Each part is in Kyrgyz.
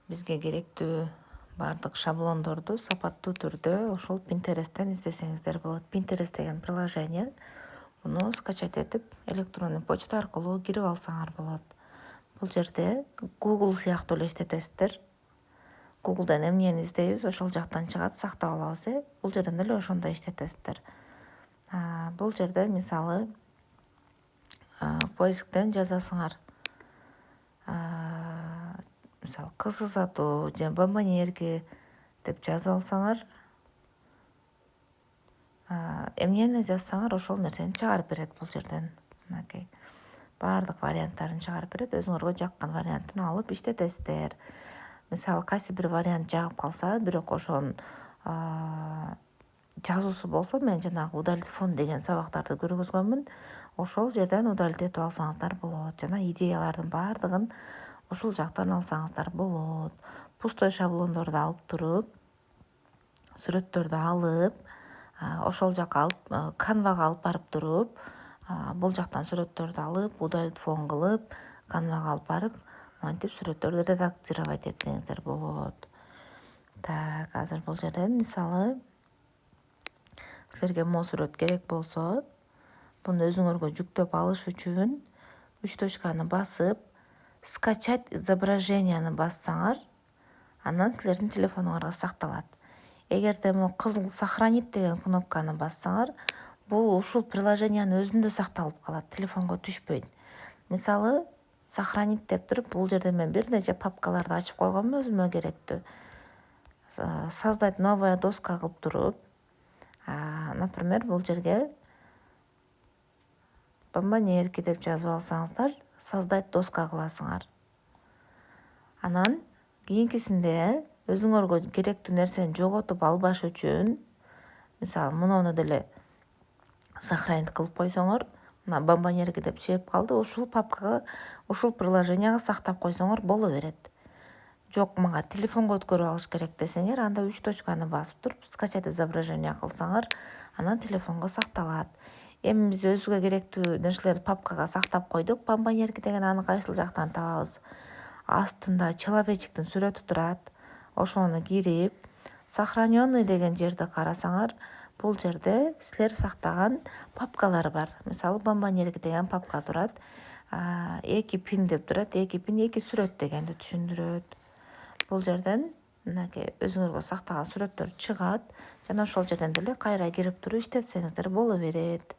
бизге керектүү баардык шаблондорду сапаттуу түрдө ошол Pinterest'ten издесеңиздер болот. Pinterest деген приложение, буну скачать этип, электрондук почта аркылуу кирип алсаңар болот. Бул жерде Google сыяктуу эле иштетесиздер. Google'дан эмнени издейбиз, ошол жактан чыгат, сактап алабыз. Бул жерден деле ошондой иштетесиздер. Бул жерде мисалы поисктен жазасыңар. Мисалы кыз сатуу же бомбоньерки деп жазып алсаңар, эмнени жазсаңар ошол нерсени чыгарып берет бул жерден. Мынакей баардык варианттарын чыгарып берет. Өзүңөргө жаккан вариантын алып иштетесиздер. Мисалы кайсы бир вариант жагып калса, бирок ошонун жазуусу болсо, мен жанагы удалить фон деген сабактарды көргөзгөнмүн. Ошол жерден удалить этип алсаңыздар болот. Жана идеялардын баардыгын ушул жактан алсаңыздар болот. Пустой шаблондорду алып туруп, сүрөттөрдү алып, ошол жака алып, Canva'га алып барып туруп, бул жактан сүрөттөрдү алып, удалить фон кылып, Canva'га алып барып, мынтип сүрөттөрдү редактировать этсеңиздер болот. Так, азыр бул жерден мисалы силерге могу сүрөт керек болсо, буну өзүңөргө жүктөп алыш үчүн 3 точканы басып, скачать изображенияны бассаңар, андан силердин телефонуңарга сакталат. Эгерде могу кызыл сохранить деген кнопканы бассаңар, бул ушул приложениянын өзүндө сакталып калат, телефонго түшпөйт. Мисалы, сохранить деп туруп, бул жерде мен бир нече папкаларды ачып койгонмун өзүмө керектүү. Создать новая доска кылып туруп, например, бул жерге бомбоньерки деп жазып алсаңыздар, создать доска кыласыңар. Анан кийинкисинде өзүңөргө керектүү нерсени жоготуп албаш үчүн, мисалы, муну деле сохранить кылып койсоңор, мына бомбоньерки деп чыгып калды, ушул папкага, ушул приложенияга сактап койсоңор боло берет. Жок, мага телефонго өткөрүп алыш керек десеңер, анда 3 точканы басып туруп, скачать изображение кылсаңар, анан телефонго сакталат. Эми биз өзүгө керектүү нерселерди папкага сактап койдук. Бомбоньерки деген аны кайсыл жактан табабыз? Астында человечектин сүрөтү турат. Ошону кирип, сохраненный деген жерди карасаңар, бул жерде силер сактаган папкалар бар. Мисалы, бомбоньерки деген папка турат. 2 пин деп турат. 2 пин 2 сүрөт дегенди түшүндүрөт. Бул жерден мынакей өзүңөргө сактаган сүрөттөр чыгат. Жана ошол жерден деле кайра кирип туруп иштетсеңиздер боло берет.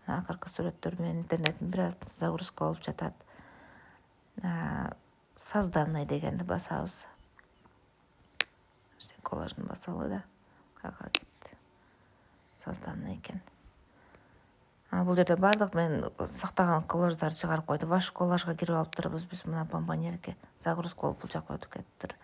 Акыркы сүрөттөр менен интернеттин бир аз загрузка болуп жатат. Созданный дегенди басабыз. Коллажын басалы да. Кага кетти. Созданный экен. Бул жерде баардык мен сактаган коллаждарды чыгарып койду. Ваш коллажга кирип алып турбуз биз, мына бомбоньерки загрузка болуп бул жака өтүп кетиптир.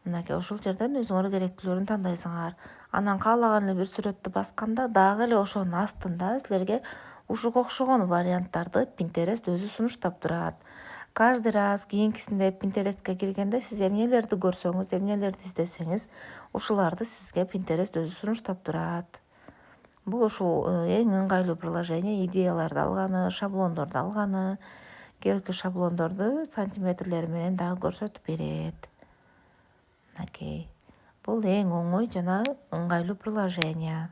Мынакей ошол жерден өзүңөр керектүүлөрүн тандайсыңар. Анан каалаган эле бир сүрөттү басканда, дагы эле ошонун астында силерге ушуга окшогон варианттарды Pinterest өзү сунуштап турат. Каждый раз кийинкисинде Pinterest'ке киргенде сиз эмнелерди көрсөңүз, эмнелерди издесеңиз, ушуларды сизге Pinterest өзү сунуштап турат. Бул ушул эң ыңгайлуу приложение, идеяларды алганы, шаблондорду алганы, кээ-бирки шаблондорду сантиметрлери менен дагы көрсөтүп берет. Окей. Бул эң оңой жана ыңгайлуу приложение.